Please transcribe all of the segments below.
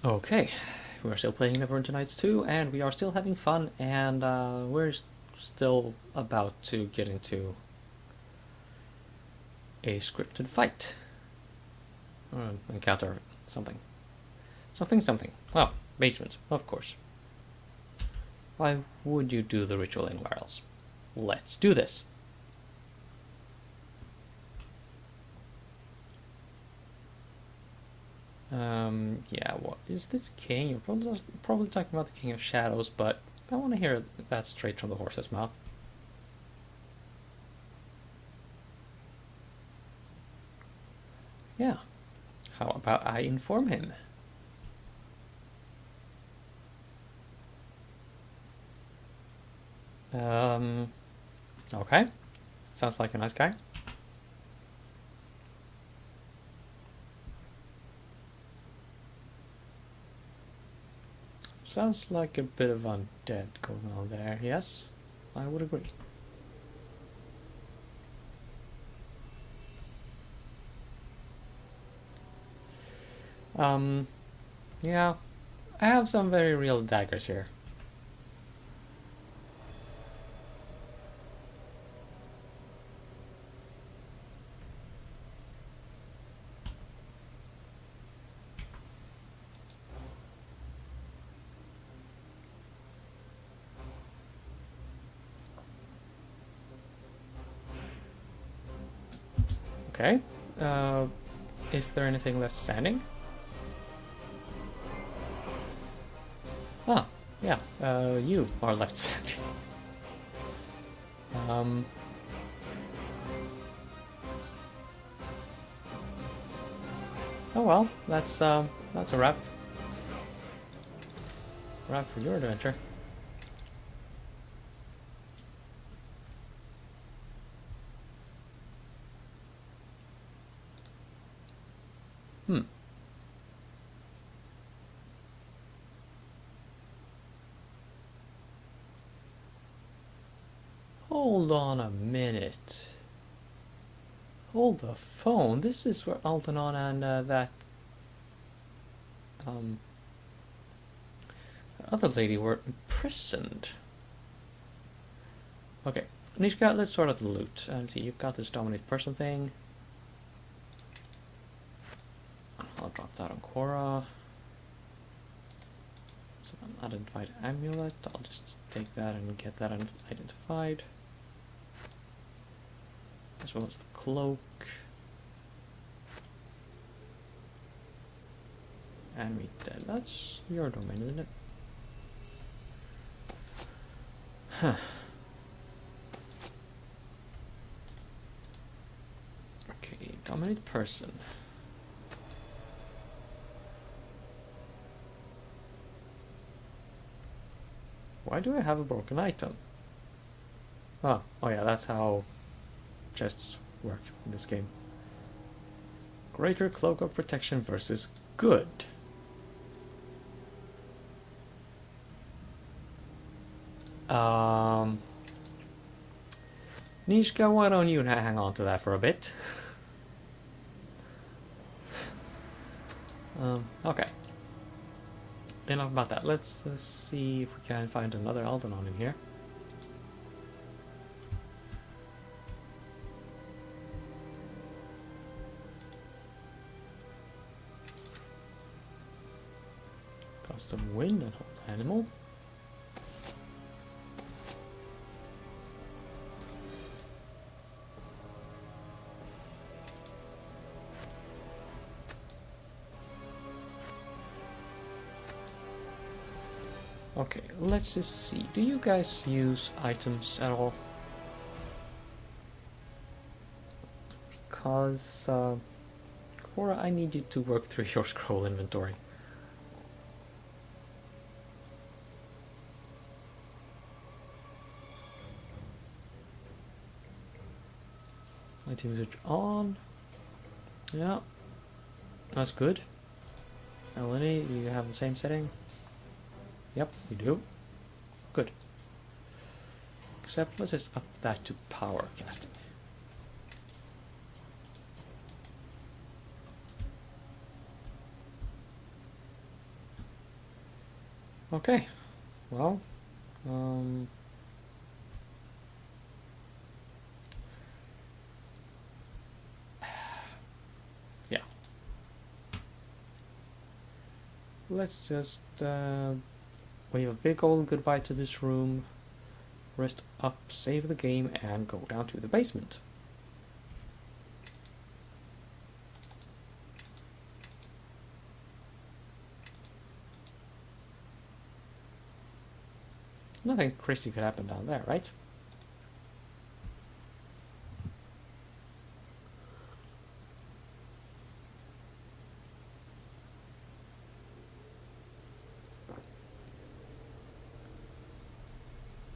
Okay, we're still playing Neverwinter Nights 2, and we are still having fun, and we're still about to get into a scripted fight. Or encounter something. Something. Oh, basement, of course. Why would you do the ritual anywhere else? Let's do this. Yeah, what is this king? You're probably talking about the King of Shadows, but I want to hear that straight from the horse's mouth. Yeah, how about I inform him? Um, okay. Sounds like a nice guy. Sounds like a bit of undead going on there, yes? I would agree. Um, yeah, I have some very real daggers here. Okay. Uh, is there anything left standing? Ah, yeah, you are left standing. Um, oh well, that's a wrap. Wrap for your adventure. Hmm. Hold on a minute. Hold the phone. This is where Altanon and that um, other lady were imprisoned. Okay, Nishka, let's sort out the loot. And see, you've got this dominate person thing. I'll drop that on Quora. So an unidentified amulet. I'll just take that and get that identified. As well as the cloak. And we dead. That's your domain, isn't it? Huh. Okay, dominate person. Why do I have a broken item? Oh yeah, that's how chests work in this game. Greater Cloak of Protection versus Good. Nishka, why don't you hang on to that for a bit? Okay. Enough about that. Let's see if we can find another Aldenon in here. Custom wind and hold animal. Okay, let's just see. Do you guys use items at all? Because, Cora, I need you to work through your scroll inventory. Item usage on. Yeah, that's good. Eleni, do you have the same setting? Yep, you do. Good. Except let's just up that to power casting. Okay, well, yeah. Let's just wave a big old goodbye to this room, rest up, save the game, and go down to the basement. Nothing crazy could happen down there, right?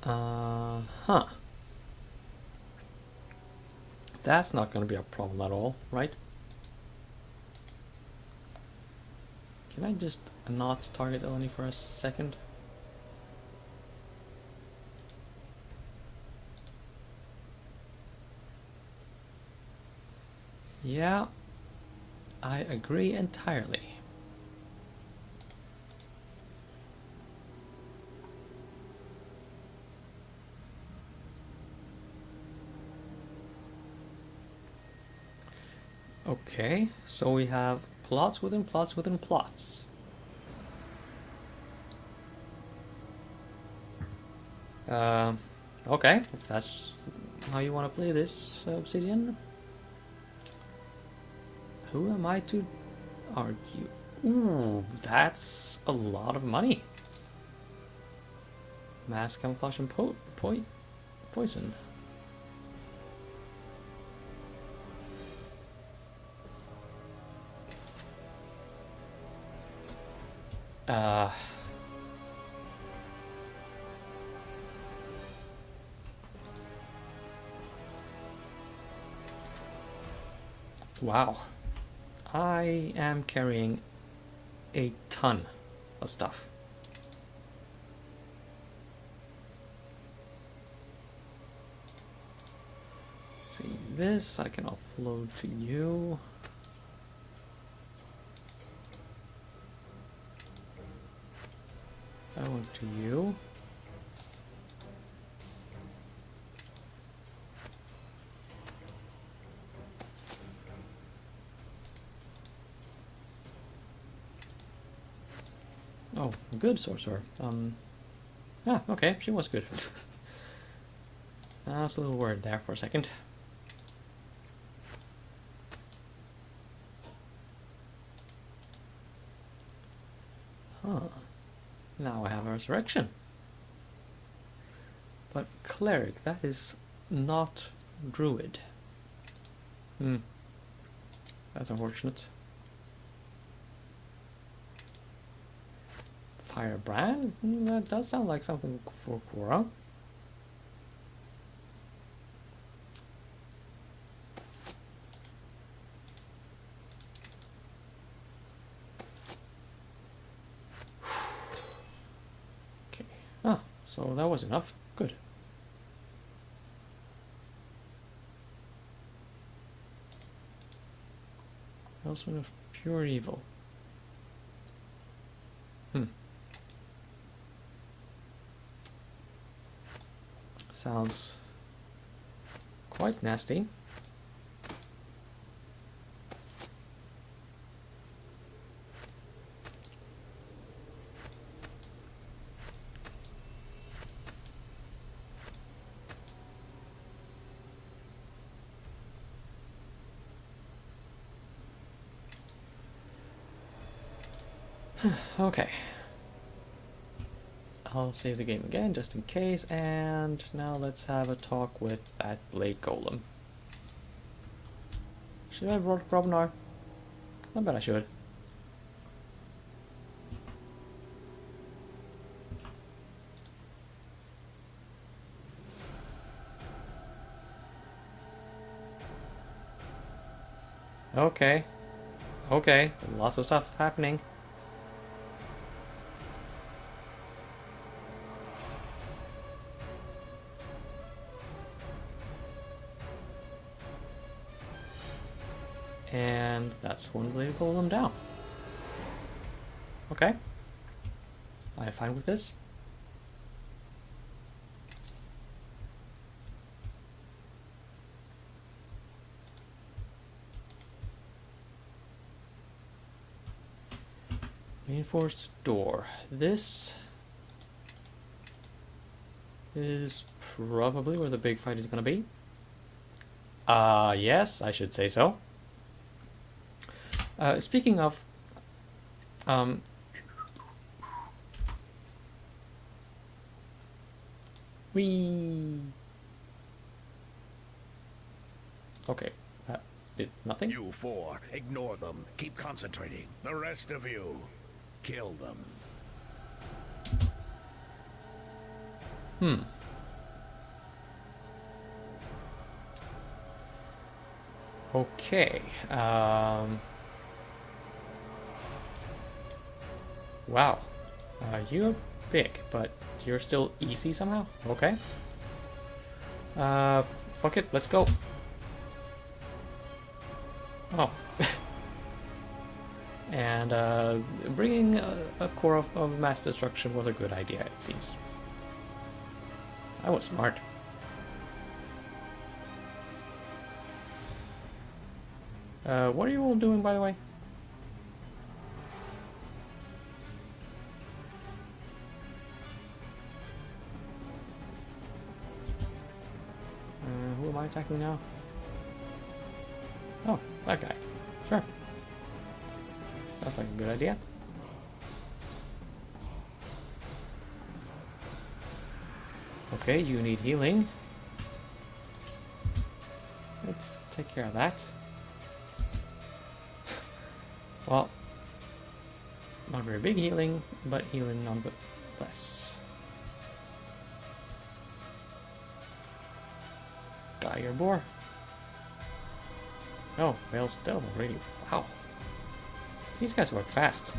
Huh. That's not going to be a problem at all, right? Can I just not target Eleni for a second? Yeah, I agree entirely. Okay, so we have plots within plots within plots. Okay, if that's how you want to play this, Obsidian. Who am I to argue? Ooh, that's a lot of money. Mass camouflage and poison. Uh, wow. I am carrying a ton of stuff. See, this I can offload to you. That one to you. Oh, good sorcerer. Okay, she was good. I was a little worried there for a second. Huh. Now I have a resurrection. But cleric, that is not druid. That's unfortunate. Firebrand? That does sound like something for Quora. Okay. Ah, so that was enough. Good. Elsewhere of pure evil. Sounds quite nasty. Okay. I'll save the game again just in case, and now let's have a talk with that Blade Golem. Should I roll Grobnar? I bet I should. Okay. Okay, lots of stuff happening. And that's one way to pull them down. Okay. I'm fine with this. Reinforced door. This is probably where the big fight is gonna be. Yes, I should say so. Speaking of, um, we. Okay, that did nothing. You four, ignore them. Keep concentrating. The rest of you, kill them. Okay. Wow. You're big, but you're still easy somehow? Okay. Fuck it, let's go. Oh. And bringing a core of mass destruction was a good idea, it seems. I was smart. What are you all doing, by the way? Who am I attacking now? Oh, that guy. Sure. Sounds like a good idea. Okay, you need healing. Let's take care of that. Well, not very big healing, but healing nonetheless. Dire boar. Oh, well, still already. Wow. These guys work fast.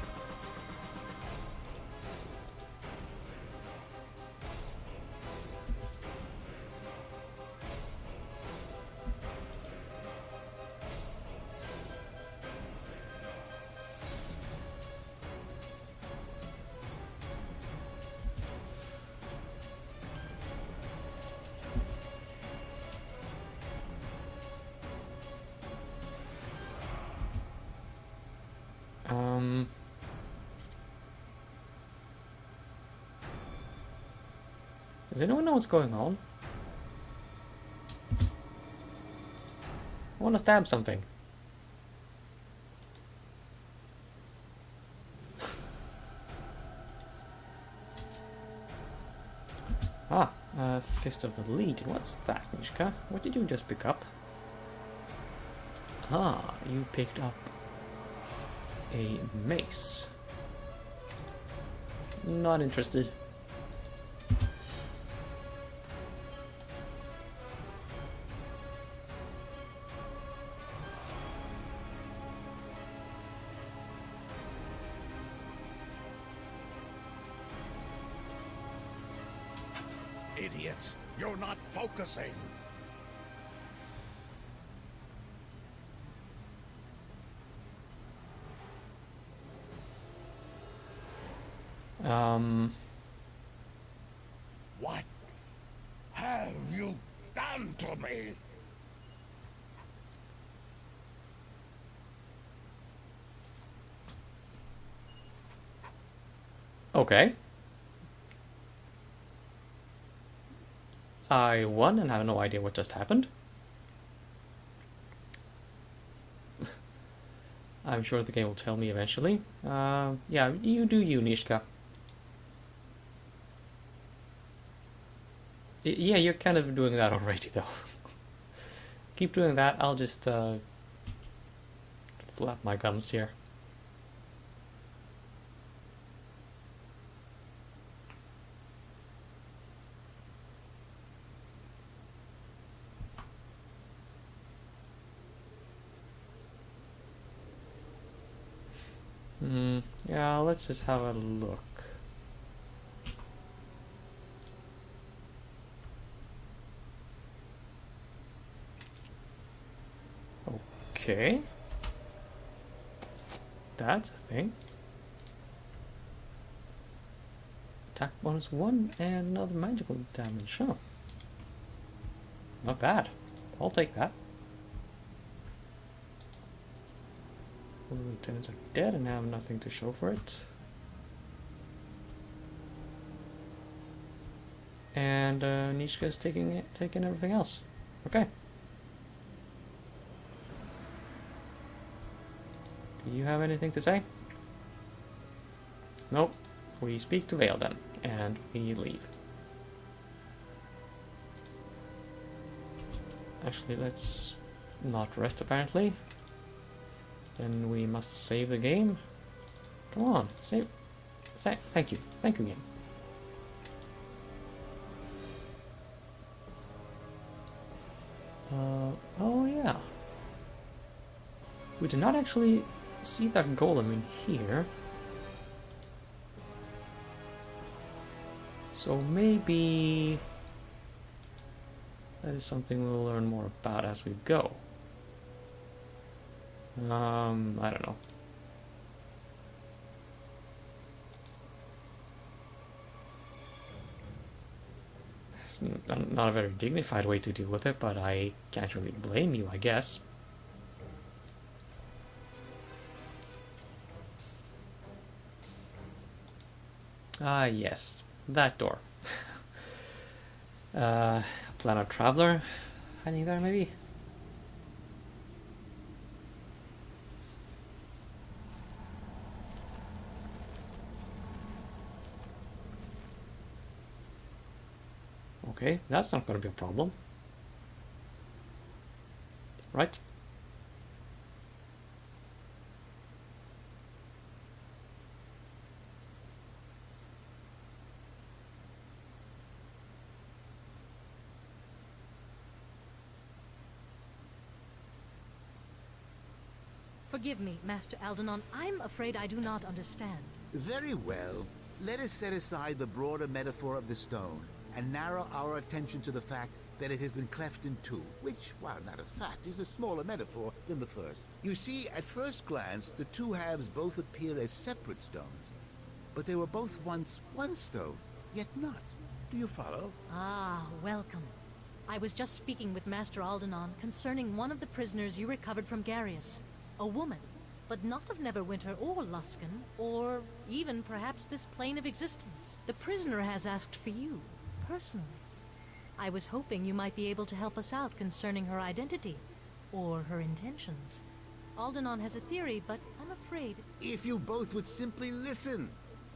Does anyone know what's going on? I want to stab something. Fist of the Legion. What's that, Mishka? What did you just pick up? Ah, you picked up a mace. Not interested. Idiots, you're not focusing. What have you done to me? Okay. I won and have no idea what just happened. I'm sure the game will tell me eventually. Yeah, you do you, Nishka. Yeah, you're kind of doing that already, though. Keep doing that, I'll just flap my gums here. Yeah, let's just have a look. Okay. That's a thing. Attack bonus 1 and another magical damage. Huh. Not bad. I'll take that. All the lieutenants are dead and I have nothing to show for it. And Nishka is taking everything else. Okay. Do you have anything to say? Nope. We speak to Vale then, and we leave. Actually, let's not rest apparently. Then we must save the game. Come on, save. Thank you. Thank you, game. Oh yeah. We did not actually see that golem in here. So maybe that is something we'll learn more about as we go. I don't know. It's not a very dignified way to deal with it, but I can't really blame you, I guess. Ah, yes. That door. Planar Traveler hiding there, maybe? Okay, that's not going to be a problem. Right? Forgive me, Master Aldenon. I'm afraid I do not understand. Very well. Let us set aside the broader metaphor of the stone and narrow our attention to the fact that it has been cleft in two, which, while not a fact, is a smaller metaphor than the first. You see, at first glance, the two halves both appear as separate stones, but they were both once one stone, yet not. Do you follow? Ah, welcome. I was just speaking with Master Aldenon concerning one of the prisoners you recovered from Garius. A woman, but not of Neverwinter or Luskan, or even perhaps this plane of existence. The prisoner has asked for you, personally. I was hoping you might be able to help us out concerning her identity, or her intentions. Aldenon has a theory, but I'm afraid... If you both would simply listen.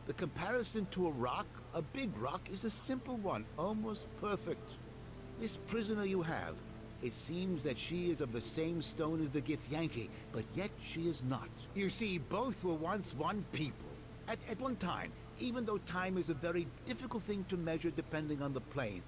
The comparison to a rock, a big rock, is a simple one, almost perfect. This prisoner you have, it seems that she is of the same stone as the Githyanki, but yet she is not. You see, both were once one people. At one time, even though time is a very difficult thing to measure depending on the plane.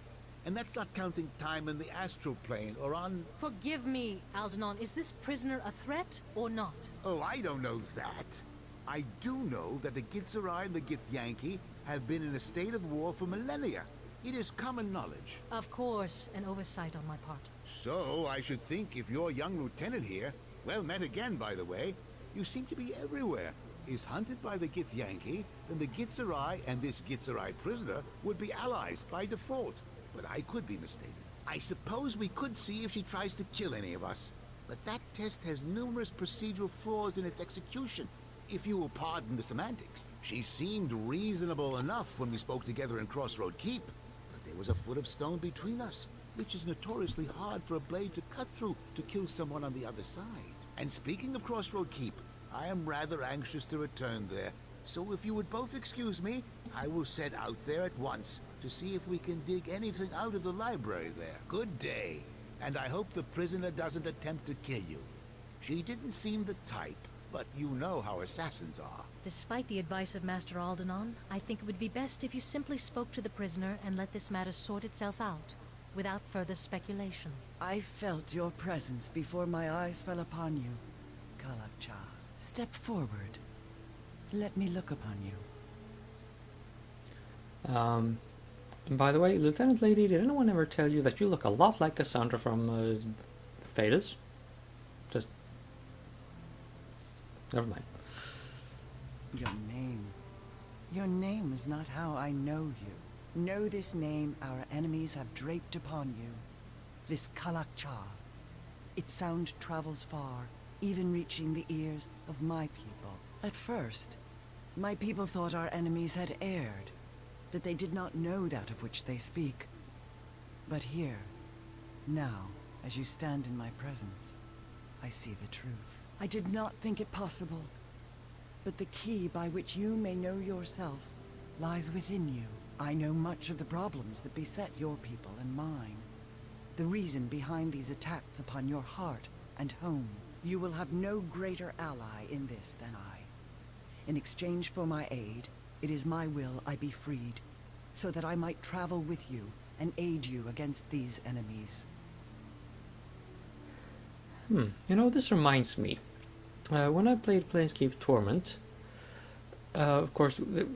And that's not counting time in the astral plane or on... Forgive me, Aldenon. Is this prisoner a threat or not? Oh, I don't know that. I do know that the Gitzerai and the Githyanki have been in a state of war for millennia. It is common knowledge. Of course, an oversight on my part. So, I should think if your young lieutenant here, well met again by the way, you seem to be everywhere, is hunted by the Githyanki, then the Gitzerai and this Gitzerai prisoner would be allies by default. But I could be mistaken. I suppose we could see if she tries to kill any of us. But that test has numerous procedural flaws in its execution, if you will pardon the semantics. She seemed reasonable enough when we spoke together in Crossroad Keep, but there was a foot of stone between us, which is notoriously hard for a blade to cut through to kill someone on the other side. And speaking of Crossroad Keep, I am rather anxious to return there, so if you would both excuse me, I will set out there at once to see if we can dig anything out of the library there. Good day, and I hope the prisoner doesn't attempt to kill you. She didn't seem the type, but you know how assassins are. Despite the advice of Master Aldenon, I think it would be best if you simply spoke to the prisoner and let this matter sort itself out, without further speculation. I felt your presence before my eyes fell upon you. Kalakcha, step forward. Let me look upon you. And by the way, Lieutenant Lady, did anyone ever tell you that you look a lot like Cassandra from Thedas? Just... never mind. Your name. Your name is not how I know you. Know this name our enemies have draped upon you. This Kalak-Cha. Its sound travels far, even reaching the ears of my people. At first, my people thought our enemies had erred, that they did not know that of which they speak. But here, now, as you stand in my presence, I see the truth. I did not think it possible, but the key by which you may know yourself lies within you. I know much of the problems that beset your people and mine. The reason behind these attacks upon your heart and home. You will have no greater ally in this than I. In exchange for my aid, it is my will I be freed, so that I might travel with you and aid you against these enemies. You know, this reminds me. When I played Planescape Torment, of course, the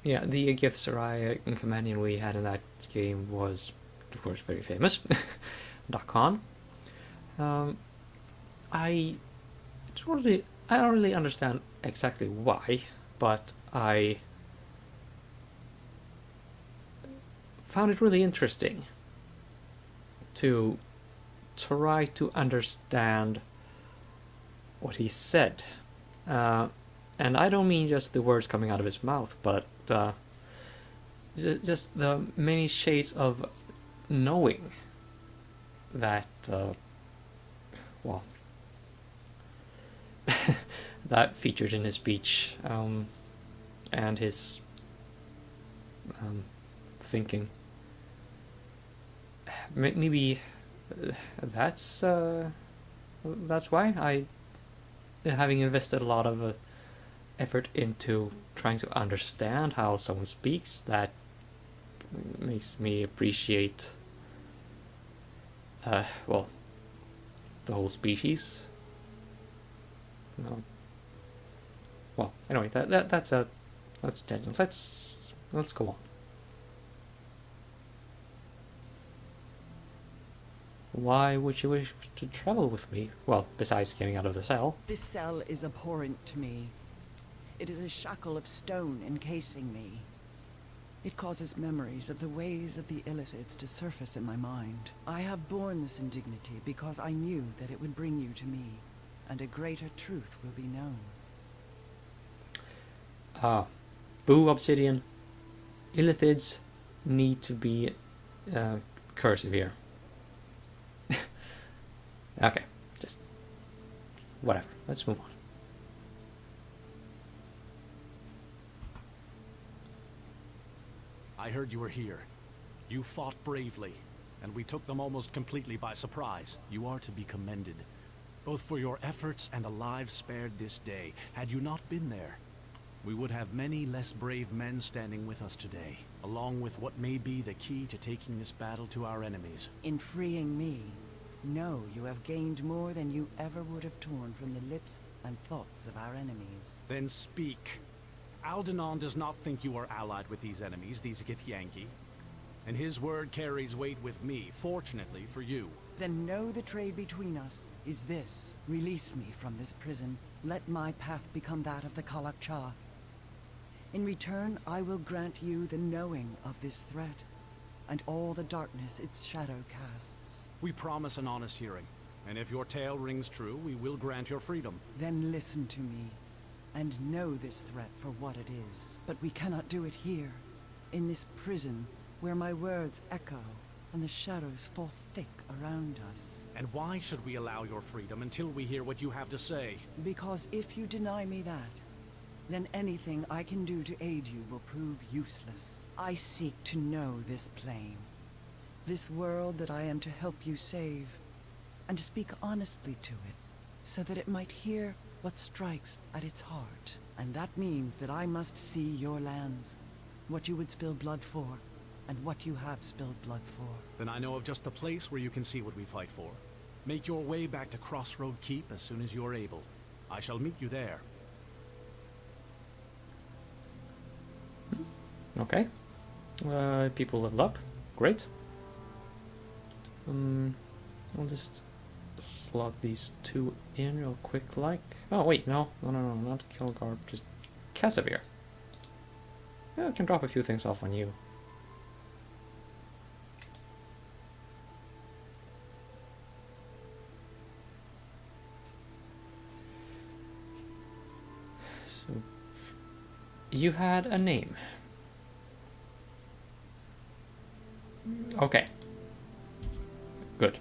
Githzerai companion we had in that game was, of course, very famous. Dakan. I don't really understand exactly why, but I found it really interesting to try to understand what he said. And I don't mean just the words coming out of his mouth, but just the many shades of knowing that, well, that featured in his speech, and his thinking. Maybe that's why I, having invested a lot of effort into trying to understand how someone speaks, that makes me appreciate, well, the whole species. Well, anyway, that's a tangent. Let's go on. Why would you wish to travel with me? Well, besides getting out of the cell. This cell is abhorrent to me. It is a shackle of stone encasing me. It causes memories of the ways of the Illithids to surface in my mind. I have borne this indignity because I knew that it would bring you to me, and a greater truth will be known. Boo, Obsidian. Illithids need to be cursive here. Okay, just whatever. Let's move on. I heard you were here. You fought bravely, and we took them almost completely by surprise. You are to be commended, both for your efforts and the lives spared this day. Had you not been there, we would have many less brave men standing with us today, along with what may be the key to taking this battle to our enemies. In freeing me, no, you have gained more than you ever would have torn from the lips and thoughts of our enemies. Then speak. Aldenon does not think you are allied with these enemies, these Githyanki. And his word carries weight with me, fortunately for you. Then know the trade between us is this. Release me from this prison. Let my path become that of the Kalak-Cha. In return, I will grant you the knowing of this threat, and all the darkness its shadow casts. We promise an honest hearing, and if your tale rings true, we will grant your freedom. Then listen to me, and know this threat for what it is. But we cannot do it here, in this prison, where my words echo, and the shadows fall thick around us. And why should we allow your freedom until we hear what you have to say? Because if you deny me that, then anything I can do to aid you will prove useless. I seek to know this plane, this world that I am to help you save, and to speak honestly to it, so that it might hear what strikes at its heart. And that means that I must see your lands, what you would spill blood for, and what you have spilled blood for. Then I know of just the place where you can see what we fight for. Make your way back to Crossroad Keep as soon as you're able. I shall meet you there. Okay. People level up. Great. I'll just slot these two in real quick, like. Oh wait, no, not Kilgar, just Casimir. Yeah, I can drop a few things off on you. So, you had a name. Okay. Good.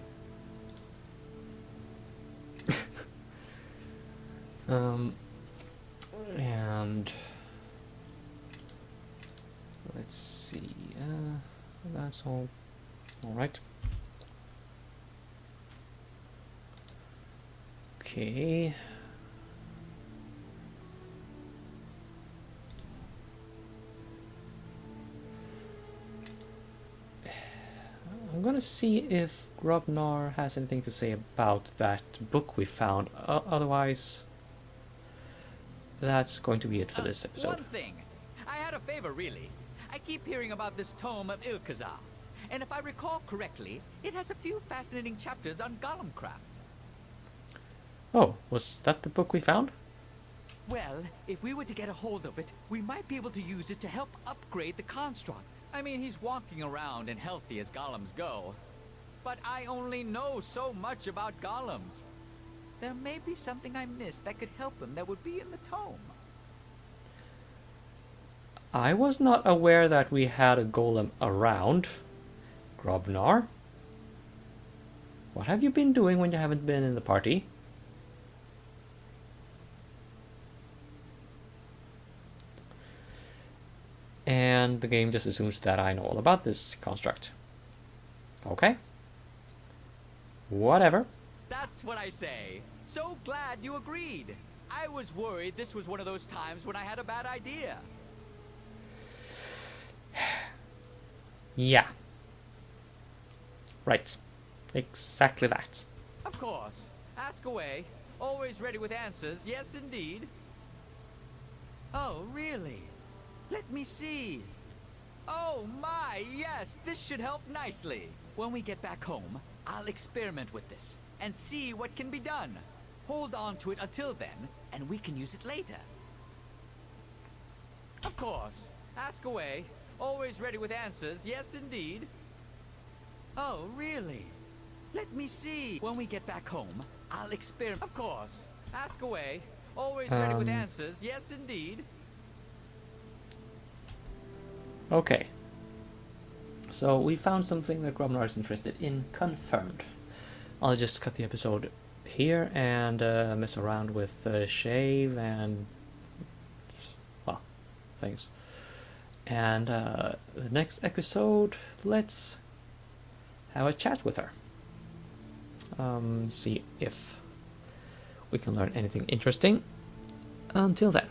And let's see. That's all right. Okay. I'm gonna see if Grobnar has anything to say about that book we found. Otherwise, that's going to be it for this episode. One thing. I had a favor, really. I keep hearing about this tome of Ilkazar. And if I recall correctly, it has a few fascinating chapters on Golemcraft. Oh, was that the book we found? Well, if we were to get a hold of it, we might be able to use it to help upgrade the construct. I mean, he's walking around and healthy as golems go. But I only know so much about golems. There may be something I missed that could help him that would be in the tome. I was not aware that we had a golem around. Grobnar? What have you been doing when you haven't been in the party? And the game just assumes that I know all about this construct. Okay. Whatever. That's what I say. So glad you agreed. I was worried this was one of those times when I had a bad idea. Yeah. Right. Exactly that. Of course. Ask away. Always ready with answers. Yes, indeed. Oh, really? Let me see. Oh my, yes, this should help nicely. When we get back home, I'll experiment with this and see what can be done. Hold on to it until then, and we can use it later. Of course. Ask away. Always ready with answers. Yes, indeed. Oh, really? Let me see. When we get back home, I'll experiment. Of course. Ask away. Always ready with answers. Yes, indeed. Okay. So we found something that Grobnar is interested in. Confirmed. I'll just cut the episode here and mess around with shave and well, things. And the next episode, let's have a chat with her. See if we can learn anything interesting. Until then.